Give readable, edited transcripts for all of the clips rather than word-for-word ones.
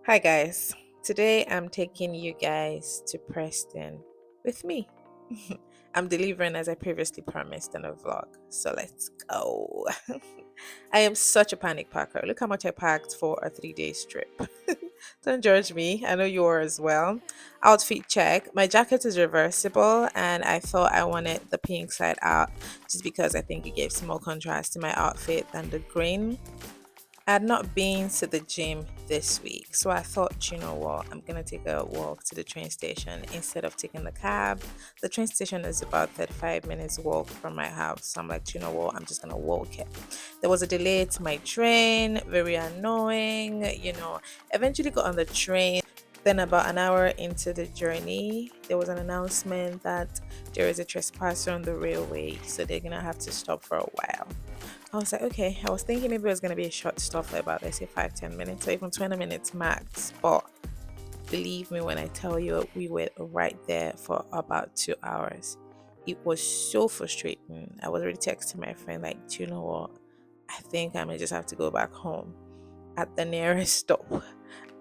Hi, guys. Today I'm taking you guys to Preston with me. I'm delivering as I previously promised in a vlog. So let's go. I am such a panic packer. Look how much I packed for a 3 day trip. Don't judge me. I know you are as well. Outfit check. My jacket is reversible, and I thought I wanted the pink side out just because I think it gave some more contrast to my outfit than the green. I had not been to the gym this week, so I thought, you know what, I'm gonna take a walk to the train station instead of taking the cab. The train station is about 35 minutes walk from my house, so I'm like, you know what, I'm just gonna walk it. There was a delay to my train, very annoying. Eventually got on the train. Then, about an hour into the journey, there was an announcement that there is a trespasser on the railway, so they're gonna have to stop for a while. I was like, okay. I was thinking maybe it was gonna be a short stop for about, let's say, 5, 10 minutes or even 20 minutes max. But believe me when I tell you, we were right there for about 2 hours. It was so frustrating. I was already texting my friend, like, do you know what? I think I may just have to go back home at the nearest stop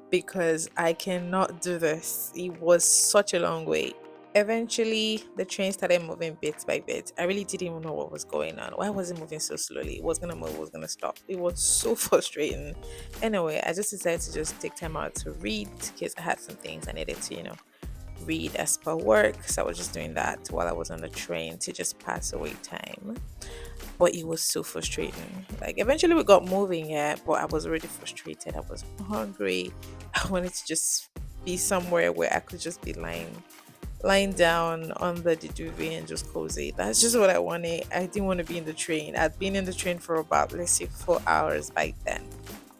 because I cannot do this. It was such a long wait. Eventually, the train started moving bit by bit. I really didn't even know what was going on. Why was it moving so slowly? It was gonna move, it was gonna stop. It was so frustrating. Anyway, I just decided to just take time out to read because I had some things I needed to, read as per work. So I was just doing that while I was on the train to just pass away time. But it was so frustrating. Like eventually we got moving, yeah, but I was already frustrated. I was hungry. I wanted to just be somewhere where I could just be lying down on the duvet and just cozy. That's just what I wanted. I didn't want to be in the train. I'd been in the train for about, let's say, 4 hours by then.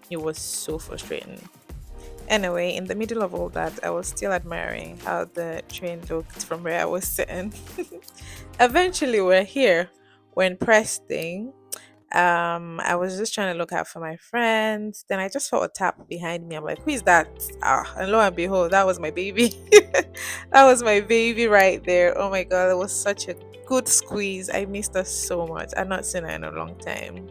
It was so frustrating. Anyway, in the middle of all that, I was still admiring how the train looked from where I was sitting. Eventually, we're here. We're in Preston. I was just trying to look out for my friends. Then I just felt a tap behind me. I'm like, who is that? And lo and behold, that was my baby. That was my baby right there. Oh my god, it was such a good squeeze. I missed her so much. I've not seen her in a long time.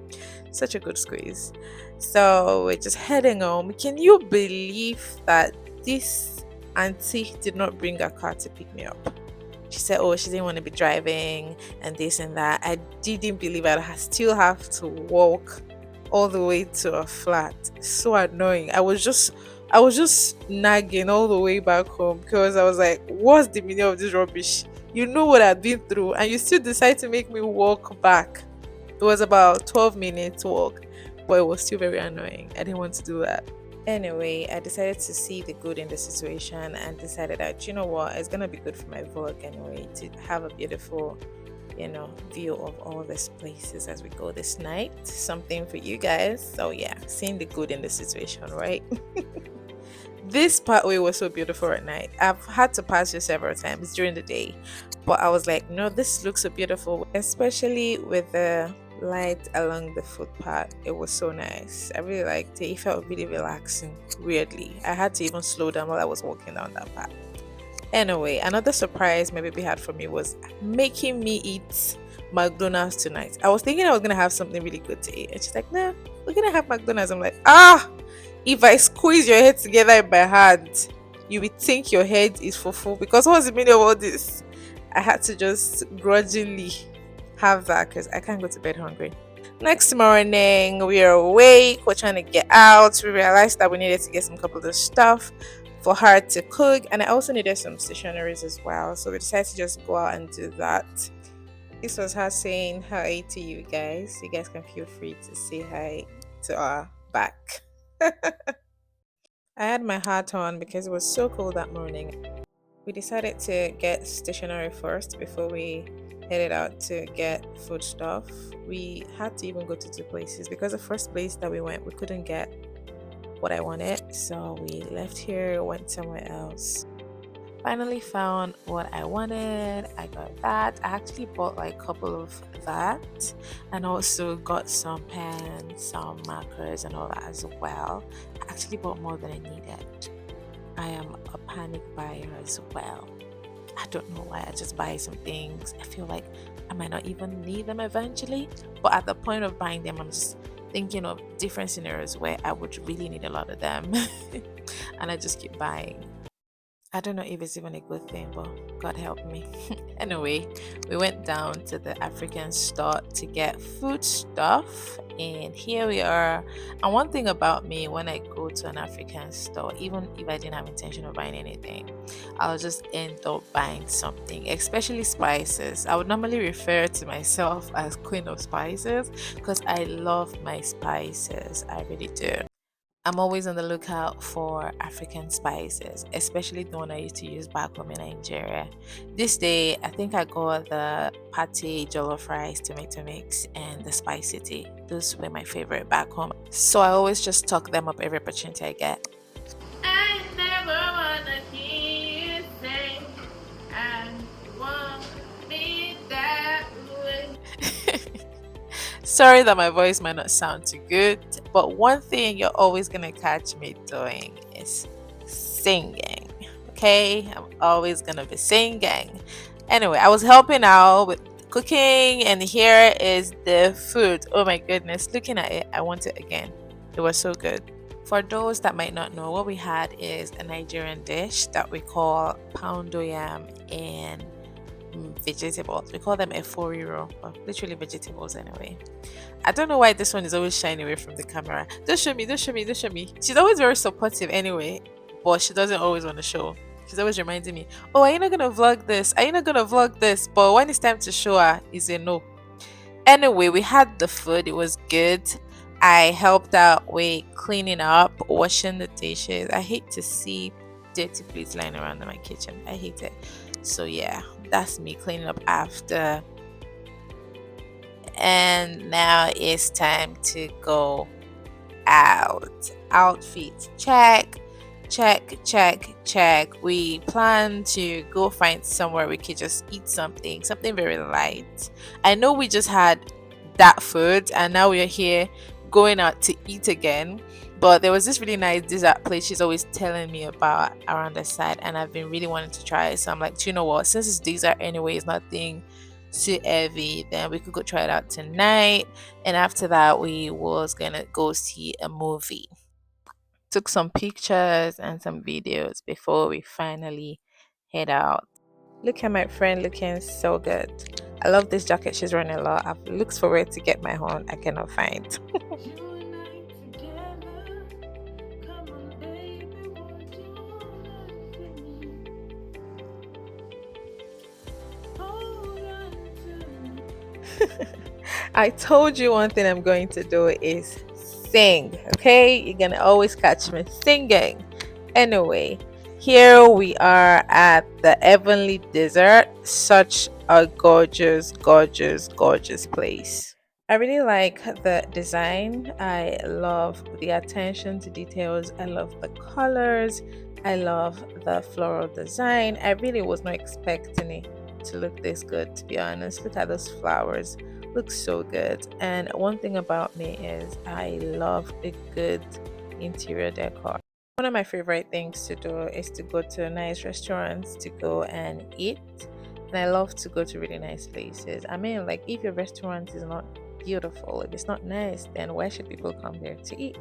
Such a good squeeze. So we're just heading home. Can you believe that this auntie did not bring a car to pick me up? She said, oh, she didn't want to be driving and this and that. I didn't believe it. I still have to walk all the way to a flat. So annoying. I was just nagging all the way back home because I was like, what's the meaning of this rubbish? You know what I've been through, and you still decide to make me walk back. It was about 12 minutes walk, but it was still very annoying. I didn't want to do that. Anyway, I decided to see the good in the situation and decided that, you know what, it's gonna be good for my vlog anyway to have a beautiful, view of all these places as we go this night. Something for you guys. So yeah, seeing the good in the situation, right? This pathway was so beautiful at night. I've had to pass it several times during the day, but I was like, no, this looks so beautiful, especially with the light along the footpath. It was so nice. I really liked it. It felt really relaxing. Weirdly, I had to even slow down while I was walking down that path. Anyway, another surprise my baby had for me was making me eat McDonald's tonight. I was thinking I was gonna have something really good to eat, and she's like, "No, we're gonna have McDonald's." I'm like, "Ah, if I squeeze your head together in my hand, you would think your head is full because what's the meaning of all this?" I had to just grudgingly have that because I can't go to bed hungry. Next morning, we are awake. We're trying to get out. We realized that we needed to get some couple of stuff for her to cook, and I also needed some stationaries as well. So we decided to just go out and do that. This was her saying hi to you guys. You guys can feel free to say hi to our back. I had my hat on because it was so cold that morning. We decided to get stationery first before we headed out to get food stuff. We had to even go to two places because the first place that we went, we couldn't get what I wanted. So we left here, went somewhere else. Finally found what I wanted. I got that. I actually bought like a couple of that and also got some pens, some markers, and all that as well. I actually bought more than I needed. I am a panic buyer as well. I don't know why I just buy some things. I feel like I might not even need them eventually, but at the point of buying them, I'm just thinking of different scenarios where I would really need a lot of them. and I just keep buying. I don't know if it's even a good thing, but God help me. Anyway, we went down to the African store to get food stuff, and here we are. And one thing about me, when I go to an African store, even if I didn't have intention of buying anything, I'll just end up buying something, especially spices. I would normally refer to myself as Queen of Spices because I love my spices. I really do. I'm always on the lookout for African spices, especially the one I used to use back home in Nigeria. This day, I think I got the pate, jollof rice, tomato mix, and the spicy tea. Those were my favorite back home. So I always just stock them up every opportunity I get. I never wanna hear you say I want me that way. Sorry that my voice might not sound too good, but one thing you're always gonna catch me doing is singing. Okay, I'm always gonna be singing. Anyway, I was helping out with cooking, and here is the food. Oh my goodness, looking at it, I want it again. It was so good. For those that might not know, what we had is a Nigerian dish that we call poundo yam and vegetables. We call them eforiro, but literally vegetables anyway. I don't know why this one is always shying away from the camera. Don't show me, don't show me, don't show me. She's always very supportive anyway, but she doesn't always want to show. She's always reminding me, oh, are you not gonna vlog this? Are you not gonna vlog this? But when it's time to show her, it's a no. Anyway, we had the food, it was good. I helped out with cleaning up, washing the dishes. I hate to see dirty plates lying around in my kitchen. I hate it. So yeah, that's me cleaning up after. And now it's time to go out. Outfit check, check, check, check. We plan to go find somewhere we could just eat something very light. I know we just had that food and now we're here going out to eat again. But there was this really nice dessert place she's always telling me about around the side, and I've been really wanting to try it. So I'm like, do you know what? Since it's dessert anyway, it's nothing too heavy, then we could go try it out tonight. And after that, we was gonna go see a movie. Took some pictures and some videos before we finally head out. Look at my friend looking so good. I love this jacket she's wearing a lot. I've looked forward to get my own. I cannot find. I told you one thing I'm going to do is sing. Okay, you're gonna always catch me singing. Anyway, here we are at the Heavenly Desert. Such a gorgeous, gorgeous, gorgeous place. I really like the design. I love the attention to details. I love the colors. I love the floral design. I really was not expecting it to look this good, to be honest. Look at those flowers. Looks so good. And one thing about me is I love a good interior decor. One of my favorite things to do is to go to nice restaurants to go and eat. And I love to go to really nice places. I mean, like, if your restaurant is not beautiful, if it's not nice, then why should people come there to eat?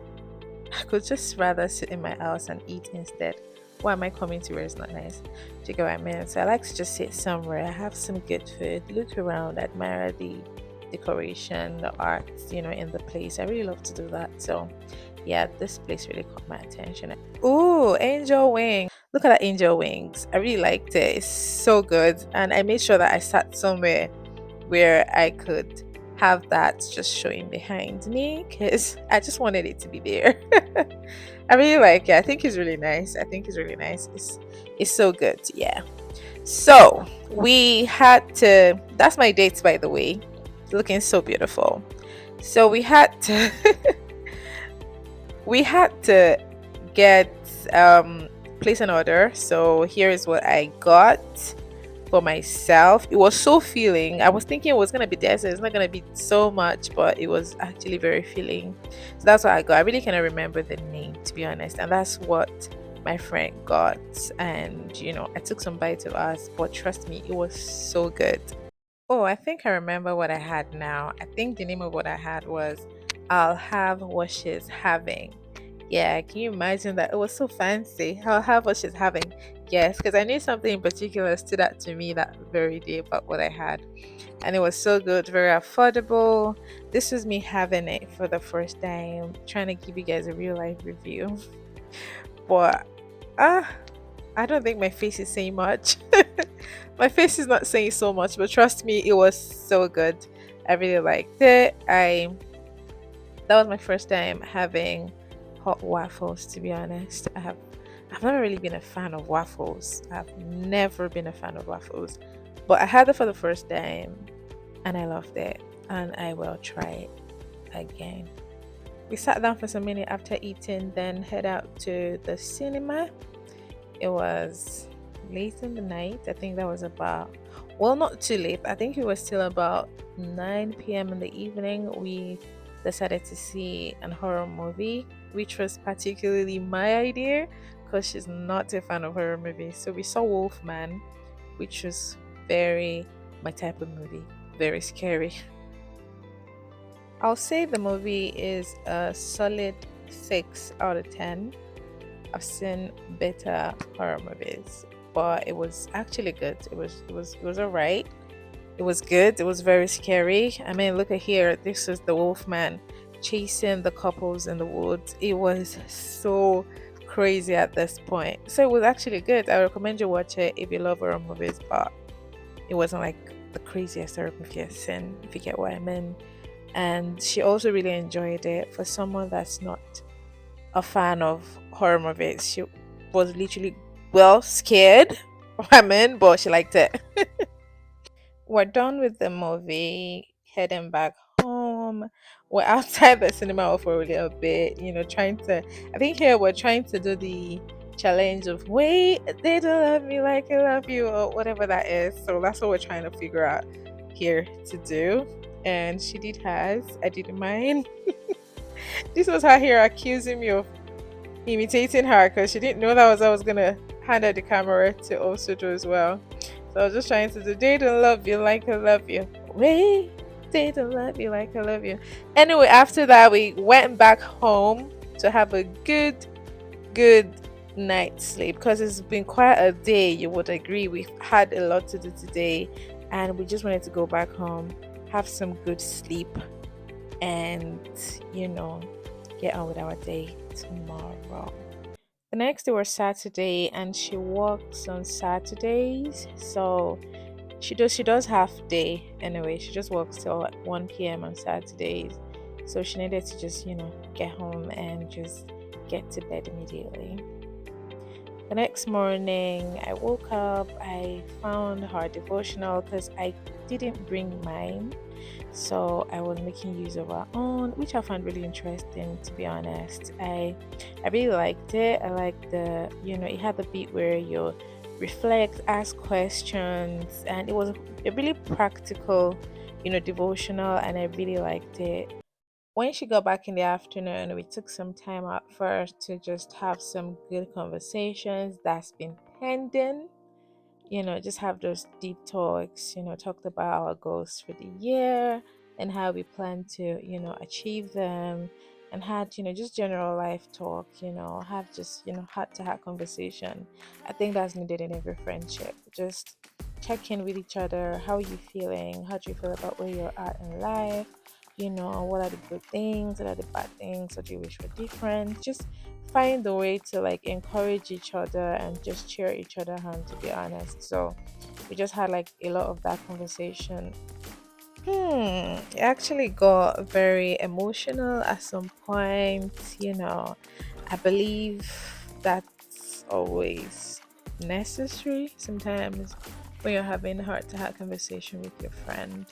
I could just rather sit in my house and eat instead. Why am I coming to where it's not nice? Do you get what I mean? So I like to just sit somewhere, have some good food, look around, admire the decoration, the arts, in the place. I really love to do that. So yeah, this place really caught my attention. Ooh, angel wing. Look at that angel wings. I really liked it. It's so good. And I made sure that I sat somewhere where I could have that just showing behind me because I just wanted it to be there. I really like it. I think it's really nice. It's so good. Yeah. So we had to, that's my dates by the way. Looking so beautiful. So we had to we had to get place an order. So here is what I got for myself. It was so filling. I was thinking it was gonna be there, so it's not gonna be so much, but it was actually very filling. So that's what I got. I really cannot remember the name, to be honest, and that's what my friend got. And I took some bites of ours, but trust me, it was so good. Oh, I think I remember what I had now. I think the name of what I had was I'll have what she's having. Yeah, can you imagine that? It was so fancy. How much is having? Yes, because I knew something in particular stood out to me that very day about what I had. And it was so good, very affordable. This was me having it for the first time, trying to give you guys a real life review. But ah, I don't think my face is saying much. My face is not saying so much, but trust me, it was so good. I really liked it. I That was my first time having hot waffles, to be honest. I've never really been a fan of waffles. I've never been a fan of waffles. But I had it for the first time and I loved it. And I will try it again. We sat down for some minute after eating, then head out to the cinema. It was late in the night. I think that was about, well, not too late. I think it was still about 9 p.m. in the evening. We decided to see an horror movie, which was particularly my idea because she's not a fan of horror movies. So we saw Wolfman, which was very my type of movie, very scary. I'll say the movie is a solid 6 out of 10. I've seen better horror movies, but it was actually good. It was alright. It was good. It was very scary. I mean, look at here. This is the Wolfman chasing the couples in the woods. It was so crazy at this point. So it was actually good. I recommend you watch it if you love horror movies, but it wasn't like the craziest horror movie I've seen, if you get what I mean. And she also really enjoyed it. For someone that's not a fan of horror movies, she was literally, well, scared. I mean, but she liked it. We're done with the movie, heading back home. We're outside the cinema for a little bit, trying to. I think here we're trying to do the challenge of wait, they don't love me like I love you, or whatever that is. So that's what we're trying to figure out here to do. And she did hers, I did mine. This was her here accusing me of imitating her because she didn't know that was I was gonna hand her the camera to also do as well. So I was just trying to do they don't love you like I love you. Wait, they don't love you like I love you. Anyway, after that we went back home to have a good night's sleep because it's been quite a day, you would agree. We've had a lot to do today and we just wanted to go back home, have some good sleep and you know get on with our day tomorrow. The next day was Saturday, and she works on Saturdays, so she does half day anyway. She just works till like 1 p.m. on Saturdays, so she needed to just get home and just get to bed immediately. The next morning, I woke up. I found her devotional because I didn't bring mine, so I was making use of our own, which I found really interesting. To be honest, I really liked it. I liked it had the bit where you reflect, ask questions, and it was a really practical, devotional, and I really liked it. When she got back in the afternoon, we took some time out first to just have some good conversations that's been pending. Just have those deep talks, talked about our goals for the year and how we plan to, achieve them, and had, just general life talk, have just, heart to heart conversation. I think that's needed in every friendship. Just check in with each other. How are you feeling? How do you feel about where you're at in life? What are the good things? What are the bad things? What do you wish were different? Just find a way to like encourage each other and just cheer each other on, to be honest. So we just had like a lot of that conversation. It actually got very emotional at some point. I believe that's always necessary. Sometimes when you're having heart to heart conversation with your friend,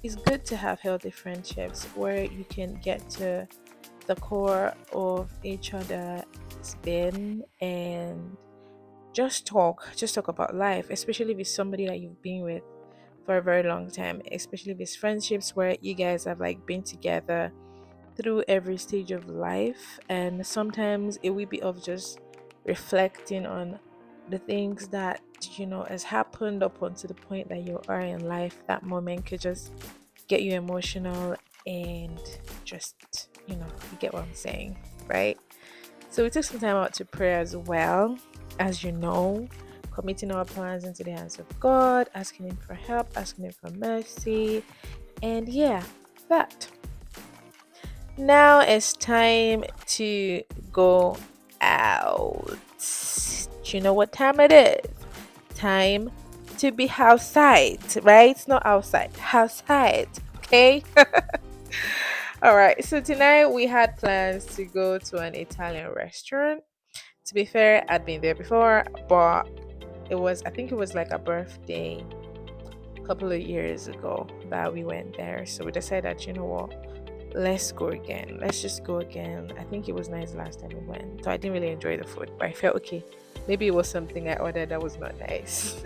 it's good to have healthy friendships where you can get to the core of each other's being and just talk about life, especially with somebody that you've been with for a very long time, especially with friendships where you guys have like been together through every stage of life. And sometimes it will be of just reflecting on the things that has happened up until the point that you are in life. That moment could just get you emotional and just you get what I'm saying, right? So we took some time out to pray as well, as you know, committing our plans into the hands of God, asking Him for help, asking Him for mercy, and yeah, that. Now it's time to go out. Do you know what time it is? Time to be outside, right? It's not outside, outside. Okay. All right. So tonight we had plans to go to an Italian restaurant. To be fair, I'd been there before, but I think it was like a birthday a couple of years ago that we went there. So we decided that, you know what, let's go again. Let's just go again. I think it was nice last time we went. So I didn't really enjoy the food, but I felt okay. Maybe it was something I ordered that was not nice.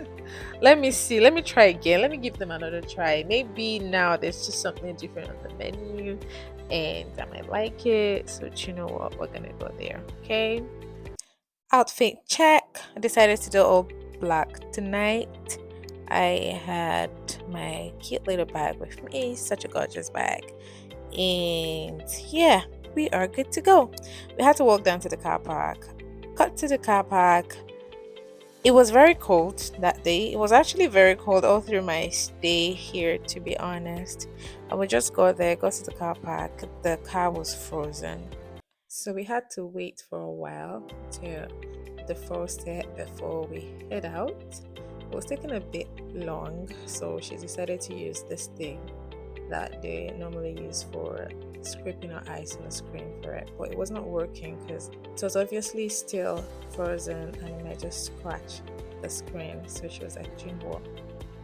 Let me see. Let me try again. Let me give them another try. Maybe now there's just something different on the menu and I might like it. So, you know what? We're going to go there. Okay. Outfit check. I decided to do all black tonight. I had my cute little bag with me, such a gorgeous bag. And yeah, we are good to go. We had to walk down to the car park. Got to the car park. It was very cold that day. It was actually very cold all through my stay here, to be honest. I would just go there, go to the car park. The car was frozen. So we had to wait for a while to defrost it before we head out. It was taking a bit long, so she decided to use this thing that they normally use for scraping our ice on the screen for it, but it was not working because it was obviously still frozen and it might just scratch the screen. So she was like, you know what,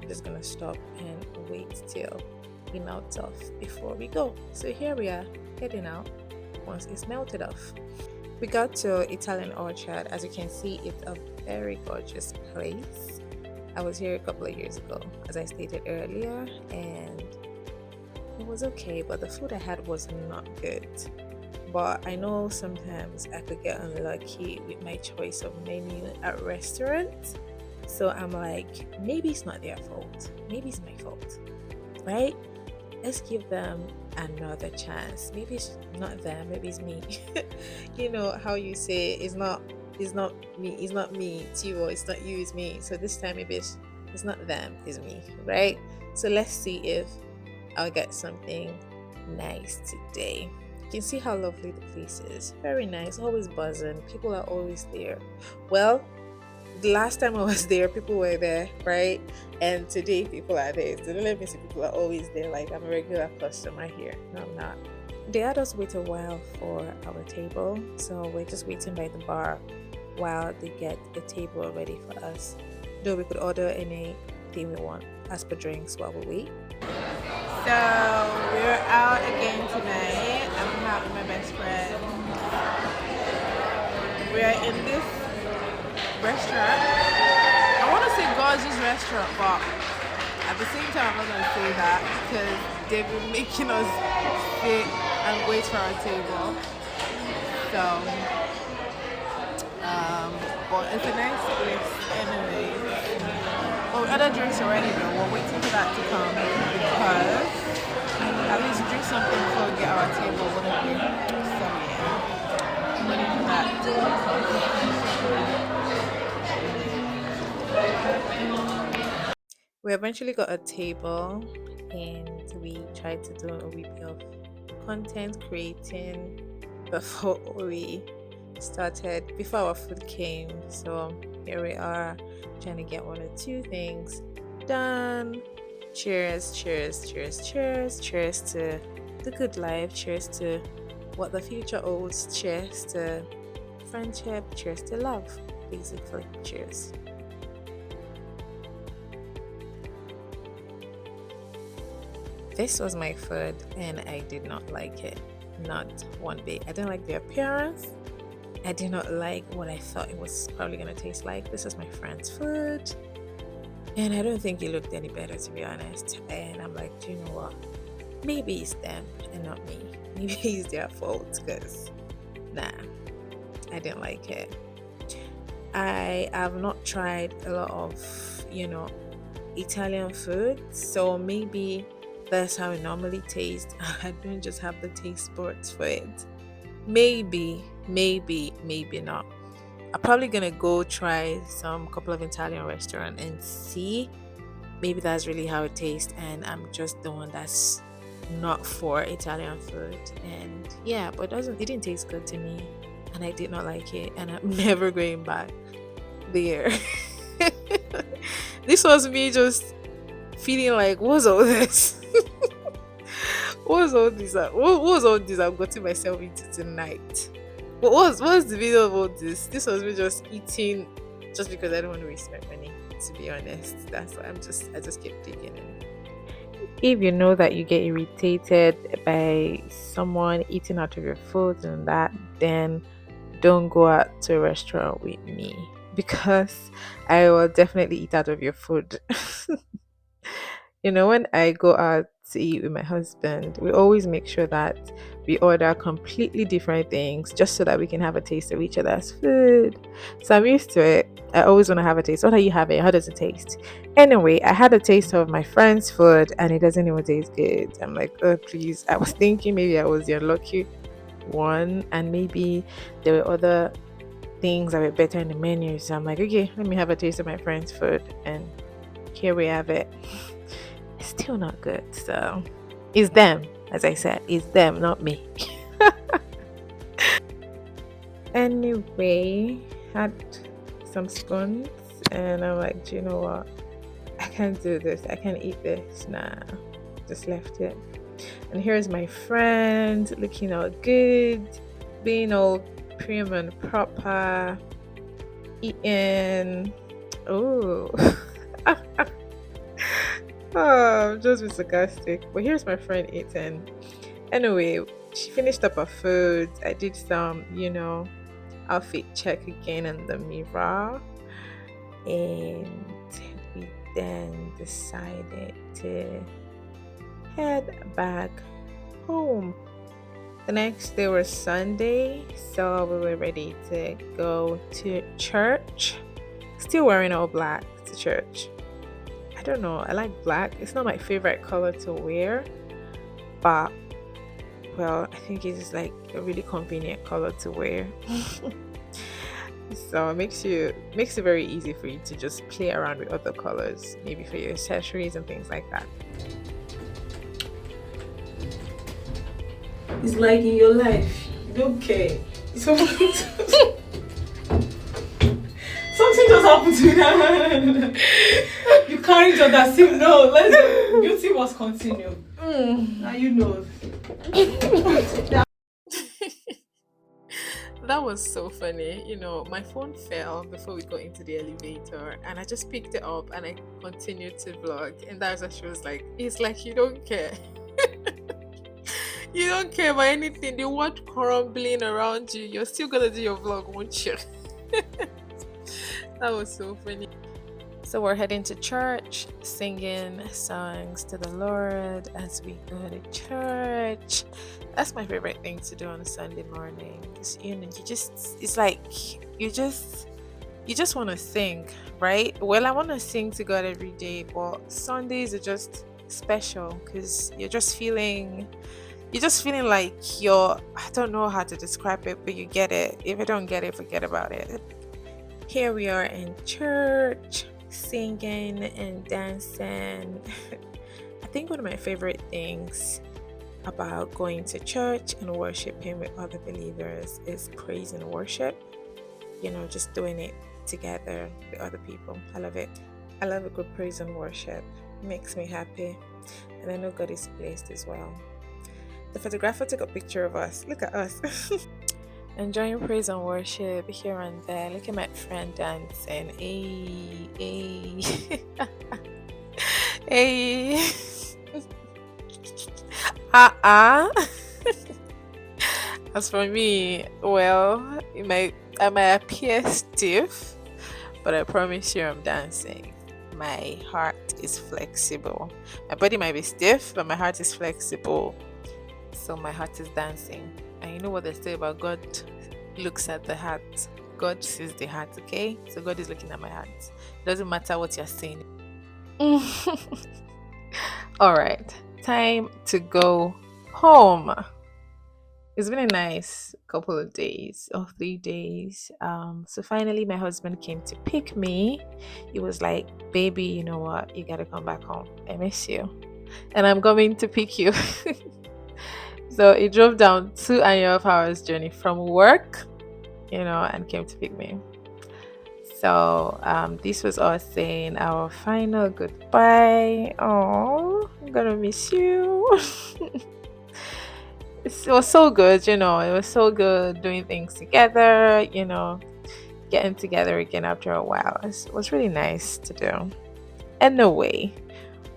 I'm just gonna stop and wait till it melts off before we go. So here we are heading out once it's melted off. We got to Italian Orchard. As you can see, it's a very gorgeous place. I was here a couple of years ago, as I stated earlier, and it was okay, but the food I had was not good. But I know sometimes I could get unlucky with my choice of menu at restaurants. So I'm like, maybe it's not their fault. Maybe it's my fault, right? Let's give them another chance. Maybe it's not them, maybe it's me. You know how you say it's not me, it's you, or it's not you, it's me. So this time maybe it's not them, it's me, right? So let's see if I'll get something nice today. You can see how lovely the place is. Very nice, always buzzing. People are always there. Well, the last time I was there, people were there, right? And today, people are there. So don't let me see people are always there. Like I'm a regular customer here. No, I'm not. They had us wait a while for our table, so we're just waiting by the bar while they get the table ready for us. Though we could order anything we want as per drinks while we wait. So we're out again tonight. I'm out with my best friend. We are in this restaurant. I want to say gorgeous restaurant, but at the same time I'm not going to say that because they've been making us sit and wait for our table. So, but it's a nice place anyway. Well, we ordered drinks already though. We're waiting for that to come because at least drink something before we get our table, wouldn't we? So yeah, waiting for that to come. We eventually got a table and we tried to do a wee bit of content creating before our food came. So here we are trying to get one or two things done. Cheers, cheers, cheers, cheers, cheers to the good life, cheers to what the future holds, cheers to friendship, cheers to love, basically. Cheers. This was my food and I did not like it, not one bit. I didn't like the appearance. I did not like what I thought it was probably going to taste like. This is my friend's food and I don't think it looked any better, to be honest. And I'm like, do you know what? Maybe it's them and not me. Maybe it's their fault because, nah, I didn't like it. I have not tried a lot of, Italian food, so maybe that's how it normally tastes. I don't just have the taste buds for it. Maybe Maybe, maybe not. I'm probably gonna go try some couple of Italian restaurant and see. Maybe that's really how it tastes, and I'm just the one that's not for Italian food. And yeah, but it didn't taste good to me, and I did not like it, and I'm never going back there. This was me just feeling like, what's all this? What's all this? What was all this I've gotten myself into tonight? What was the video of all this? This was me just eating just because I don't want to waste my money. To be honest, that's why I just keep digging in. If you know that you get irritated by someone eating out of your food and that, then don't go out to a restaurant with me because I will definitely eat out of your food. When I go out to eat with my husband, we always make sure that we order completely different things just so that we can have a taste of each other's food. So I'm used to it. I always want to have a taste. What are you having? How does it taste? Anyway, I had a taste of my friend's food and it doesn't even taste good. I'm like, oh, please. I was thinking maybe I was the unlucky one and maybe there were other things that were better in the menu. So I'm like, okay, let me have a taste of my friend's food. And here we have it. It's still not good. So it's them, as I said, it's them, not me. Anyway, had some scones and I'm like, do you know what? I can't do this. I can't eat this. Nah. Just left it. And here's my friend looking all good, being all prim and proper, eating. Oh. Oh, I'm just being sarcastic. But here's my friend eating. Anyway, she finished up her food. I did some, outfit check again in the mirror. And we then decided to head back home. The next day was Sunday, so we were ready to go to church. Still wearing all black to church. I don't know, I like black. It's not my favorite color to wear, but well, I think it is like a really convenient color to wear. So it makes it very easy for you to just play around with other colors, maybe for your accessories and things like that. It's like in your life, you don't care. Something just happened to me. You carried on that same. No, beauty must continue. Now you know. That was so funny. My phone fell before we got into the elevator, and I just picked it up and I continued to vlog. And that's what she was like, it's like you don't care. You don't care about anything. The world crumbling around you. You're still gonna do your vlog, won't you? That was so funny. So we're heading to church, singing songs to the Lord as we go to church. That's my favorite thing to do on a Sunday morning. It's like you just want to sing, right? Well, I want to sing to God every day, but Sundays are just special because you're just feeling like I don't know how to describe it, but you get it. If you don't get it, forget about it. Here we are in church, singing and dancing. I think one of my favorite things about going to church and worshiping with other believers is praise and worship. Just doing it together with other people. I love it. I love a good praise and worship. It makes me happy. And I know God is pleased as well. The photographer took a picture of us. Look at us. Enjoying praise and worship here and there. Look at my friend dancing. Hey, hey. Hey. As for me, well, I might appear stiff, but I promise you I'm dancing. My heart is flexible. My body might be stiff, but my heart is flexible. So my heart is dancing. And you know what they say about God looks at the heart. God sees the heart, okay? So God is looking at my heart. It doesn't matter what you're saying. All right, time to go home. It's been a nice couple of days or 3 days. So finally, my husband came to pick me. He was like, "Baby, you know what? You gotta come back home. I miss you, and I'm coming to pick you." So he drove down 2.5 hours journey from work, and came to pick me. So this was us saying our final goodbye. Oh, I'm gonna miss you. It was so good, It was so good doing things together, getting together again after a while. It was really nice to do. Anyway,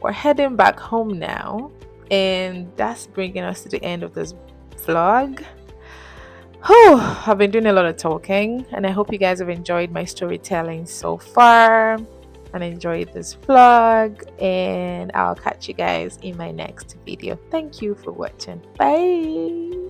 we're heading back home now, and that's bringing us to the end of this vlog. Whew, I've been doing a lot of talking, and I hope you guys have enjoyed my storytelling so far and enjoyed this vlog. And I'll catch you guys in my next video. Thank you for watching. Bye.